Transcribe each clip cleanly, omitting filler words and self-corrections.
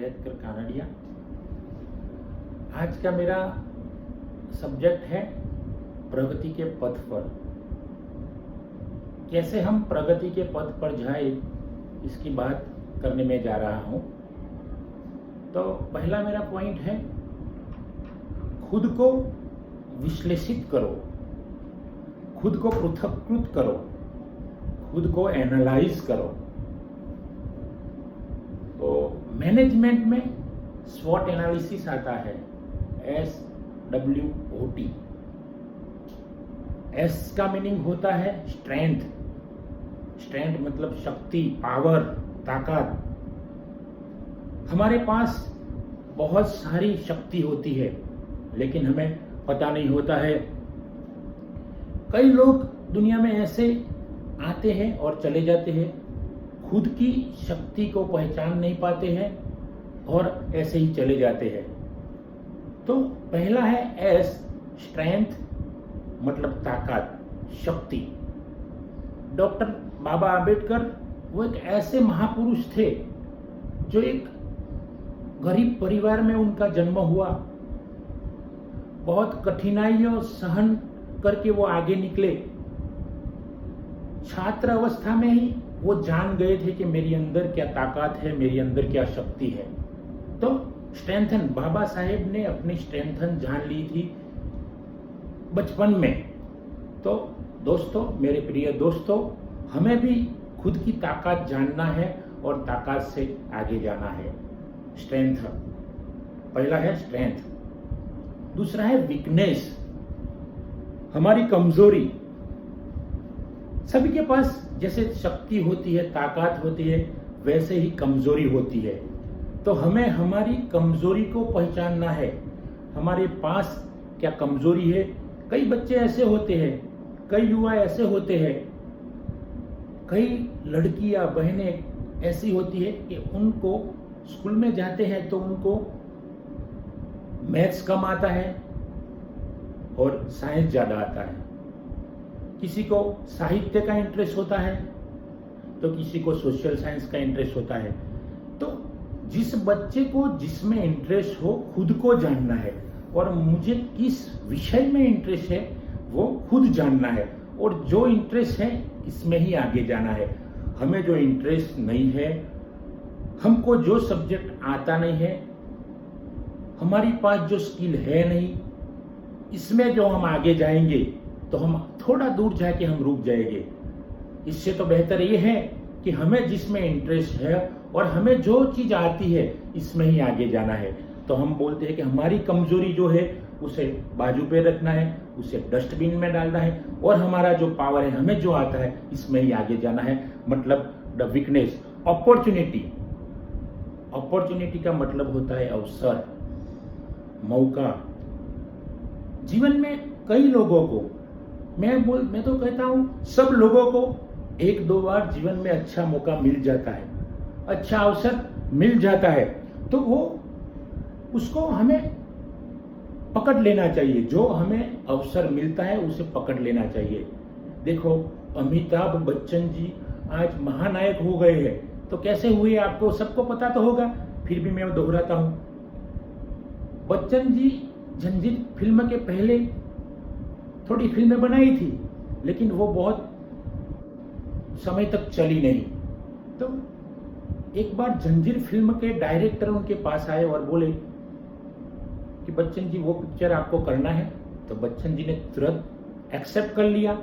हेतकर कानड़िया। आज का मेरा सब्जेक्ट है प्रगति के पथ पर। कैसे हम प्रगति के पथ पर जाए, इसकी बात करने में जा रहा हूं। तो पहला मेरा पॉइंट है, खुद को विश्लेषित करो, खुद को पृथक्कृत करो, खुद को एनालाइज करो। तो मैनेजमेंट में स्वॉट एनालिसिस आता है, SWOT। एस का मीनिंग होता है स्ट्रेंथ। स्ट्रेंथ मतलब शक्ति, पावर, ताकत। हमारे पास बहुत सारी शक्ति होती है, लेकिन हमें पता नहीं होता है। कई लोग दुनिया में ऐसे आते हैं और चले जाते हैं, खुद की शक्ति को पहचान नहीं पाते हैं और ऐसे ही चले जाते हैं। तो पहला है एस, स्ट्रेंथ मतलब ताकत, शक्ति। डॉक्टर बाबा आम्बेडकर वो एक ऐसे महापुरुष थे जो एक गरीब परिवार में उनका जन्म हुआ। बहुत कठिनाइयों सहन करके वो आगे निकले। छात्र अवस्था में ही वो जान गए थे कि मेरी अंदर क्या ताकत है, मेरी अंदर क्या शक्ति है। तो स्ट्रेंथन, बाबा साहेब ने अपनी स्ट्रेंथन जान ली थी बचपन में। तो दोस्तों, मेरे प्रिय दोस्तों, हमें भी खुद की ताकत जानना है और ताकत से आगे जाना है। स्ट्रेंथ, पहला है स्ट्रेंथ। दूसरा है वीकनेस, हमारी कमजोरी। सभी के पास जैसे शक्ति होती है, ताकत होती है, वैसे ही कमजोरी होती है। तो हमें हमारी कमजोरी को पहचानना है, हमारे पास क्या कमजोरी है। कई बच्चे ऐसे होते हैं, कई युवा ऐसे होते हैं, कई लड़कियां बहनें ऐसी होती है कि उनको स्कूल में जाते हैं तो उनको मैथ्स कम आता है और साइंस ज्यादा आता है। किसी को साहित्य का इंटरेस्ट होता है तो किसी को सोशल साइंस का इंटरेस्ट होता है। तो जिस बच्चे को जिसमें इंटरेस्ट हो, खुद को जानना है और मुझे किस विषय में इंटरेस्ट है वो खुद जानना है, और जो इंटरेस्ट है इसमें ही आगे जाना है। हमें जो इंटरेस्ट नहीं है, हमको जो सब्जेक्ट आता नहीं है, हमारी पास जो स्किल है नहीं, इसमें जो हम आगे जाएंगे तो हम थोड़ा दूर जाके हम रुक जाएंगे। इससे तो बेहतर ये है कि हमें जिसमें इंटरेस्ट है और हमें जो चीज आती है इसमें ही आगे जाना है। तो हम बोलते हैं कि हमारी कमजोरी जो है उसे बाजू पे रखना है, उसे डस्टबिन में डालना है, और हमारा जो पावर है, हमें जो आता है, इसमें ही आगे जाना है। मतलब द वीकनेस। अपॉर्चुनिटी, अपॉर्चुनिटी का मतलब होता है अवसर, मौका। जीवन में कई लोगों को, मैं तो कहता हूं सब लोगों को एक दो बार जीवन में अच्छा मौका मिल जाता है, अच्छा अवसर मिल जाता है। तो वो उसको हमें पकड़ लेना चाहिए। जो हमें अवसर मिलता है उसे पकड़ लेना चाहिए। देखो, अमिताभ बच्चन जी आज महानायक हो गए हैं। तो कैसे हुए आपको सबको पता तो होगा, फिर भी मैं दोहराता हूं। बच्चन जी जंजीर फिल्म के पहले थोड़ी फिल्में बनाई थी, लेकिन वो बहुत समय तक चली नहीं। तो एक बार जंजीर फिल्म के डायरेक्टर उनके पास आए और बोले कि बच्चन जी वो पिक्चर आपको करना है। तो बच्चन जी ने तुरंत एक्सेप्ट कर लिया,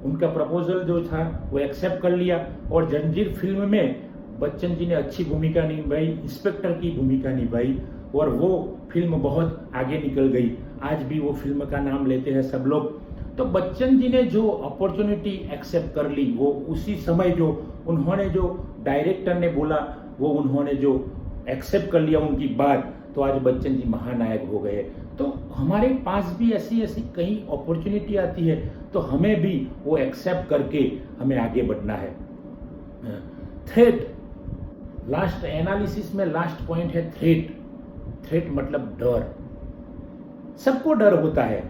उनका प्रपोजल जो था वो एक्सेप्ट कर लिया, और जंजीर फिल्म में बच्चन जी ने अच्छी भूमिका निभाई, इंस्पेक्टर की भूमिका निभाई, और वो फिल्म बहुत आगे निकल गई। आज भी वो फिल्म का नाम लेते हैं सब लोग। तो बच्चन जी ने जो अपॉर्चुनिटी एक्सेप्ट कर ली, वो उसी समय जो उन्होंने, जो डायरेक्टर ने बोला, वो उन्होंने जो एक्सेप्ट कर लिया उनकी बात, तो आज बच्चन जी महानायक हो गए। तो हमारे पास भी ऐसी ऐसी कई अपॉर्चुनिटी आती है, तो हमें भी वो एक्सेप्ट करके हमें आगे बढ़ना है। थ्रेट, लास्ट एनालिसिस में लास्ट पॉइंट है थ्रेट। थ्रेट मतलब डर। सबको डर होता है।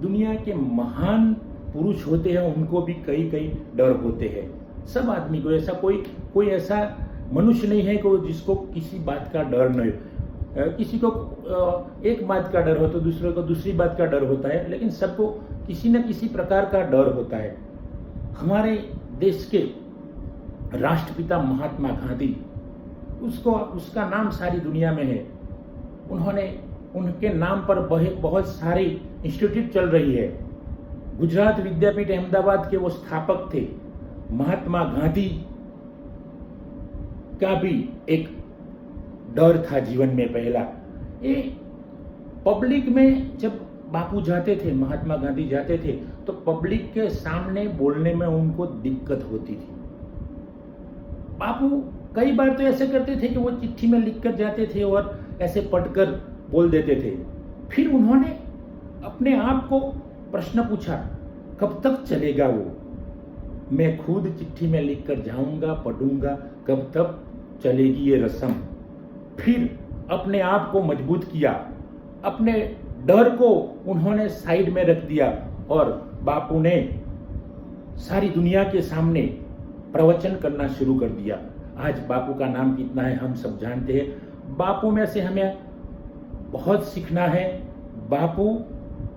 दुनिया के महान पुरुष होते हैं, उनको भी कई कई डर होते हैं। सब आदमी को ऐसा कोई ऐसा मनुष्य नहीं है कि जिसको किसी बात का डर नहीं हो। किसी को एक बात का डर हो तो दूसरे को दूसरी बात का डर होता है, लेकिन सबको किसी न किसी प्रकार का डर होता है। हमारे देश के राष्ट्रपिता महात्मा गांधी, उसका नाम सारी दुनिया में है। उनके नाम पर बहुत सारी इंस्टीट्यूट चल रही है। गुजरात विद्यापीठ अहमदाबाद के वो स्थापक थे। महात्मा गांधी का भी एक डर था जीवन में पहला। ये पब्लिक में जब बापू जाते थे, महात्मा गांधी जाते थे, तो पब्लिक के सामने बोलने में उनको दिक्कत होती थी। बापू कई बार तो ऐसे करते थे कि वो चिट्ठी में लिखकर जाते थे और ऐसे पढ़कर बोल देते थे। फिर उन्होंने अपने आप को प्रश्न पूछा, कब तक चलेगा वो? मैं खुद चिट्ठी में लिखकर जाऊंगा, पढ़ूंगा, कब तक चलेगी ये रस्म? फिर अपने आप को मजबूत किया, अपने डर को उन्होंने साइड में रख दिया और बापू ने सारी दुनिया के सामने प्रवचन करना शुरू कर दिया। आज बापू का नाम कितना है हम सब जानते हैं। बापू में से हमें बहुत सीखना है। बापू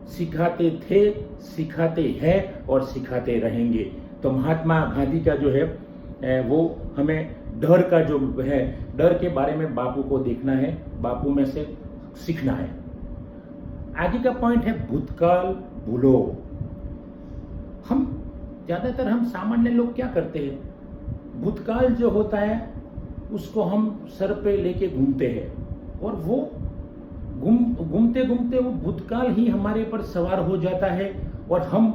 सिखाते थे, सिखाते हैं और सिखाते रहेंगे। तो महात्मा गांधी का जो है वो हमें डर का जो है, डर के बारे में बापू को देखना है, बापू में से सीखना है। आगे का पॉइंट है भूतकाल भूलो। ज्यादातर हम सामान्य लोग क्या करते हैं, भूतकाल जो होता है उसको हम सर पे लेके घूमते हैं और वो घूमते घूमते वो भूतकाल ही हमारे पर सवार हो जाता है और हम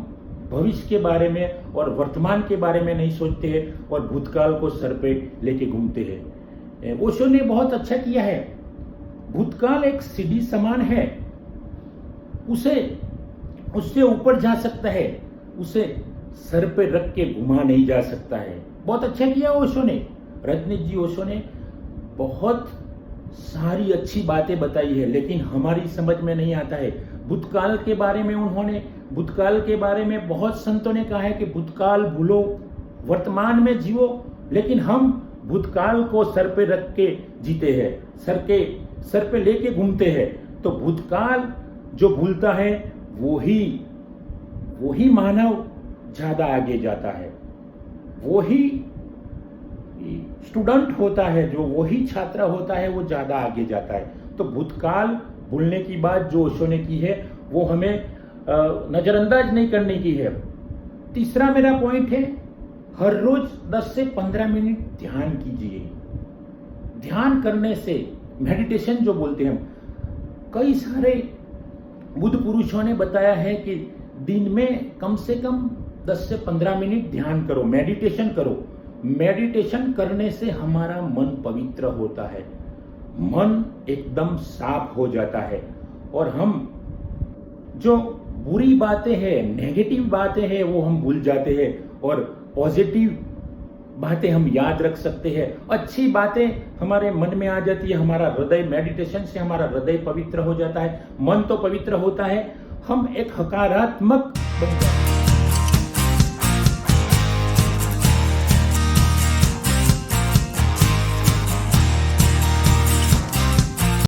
भविष्य के बारे में और वर्तमान के बारे में नहीं सोचते हैं और भूतकाल को सर पे लेके घूमते हैं। ओशो ने बहुत अच्छा किया है। भूतकाल एक सीढ़ी समान है, उससे ऊपर जा सकता है, उसे सर पे रख के घुमा नहीं जा सकता है। बहुत अच्छा किया ओशो ने, रजनीश जी ओशो ने बहुत सारी अच्छी बातें बताई है, लेकिन हमारी समझ में नहीं आता है। भूतकाल के बारे में बहुत संतों ने कहा है कि भूतकाल भूलो, वर्तमान में जियो, लेकिन हम भूतकाल को सर पे रख के जीते हैं, सर पे लेके घूमते हैं। तो भूतकाल जो भूलता है वही मानव ज्यादा आगे जाता है, वही स्टूडेंट होता है, जो वही छात्र होता है वो ज्यादा आगे जाता है। तो भूतकाल भूलने की बात जो ओशो ने की है वो हमें नजरअंदाज नहीं करने की है। तीसरा मेरा पॉइंट है, हर रोज 10 से 15 मिनट ध्यान कीजिए। ध्यान करने से, मेडिटेशन जो बोलते हैं हम, कई सारे बुद्ध पुरुषों ने बताया है कि दिन में कम से कम 10 से 15 मिनट ध्यान करो, मेडिटेशन करो। मेडिटेशन करने से हमारा मन पवित्र होता है, मन एकदम साफ हो जाता है और हम जो बुरी बातें हैं, नेगेटिव बातें हैं, वो हम भूल जाते हैं और पॉजिटिव बातें हम याद रख सकते हैं। अच्छी बातें हमारे मन में आ जाती है, हमारा हृदय, मेडिटेशन से हमारा हृदय पवित्र हो जाता है, मन तो पवित्र होता है, हम एक हकारात्मक बन जाते हैं।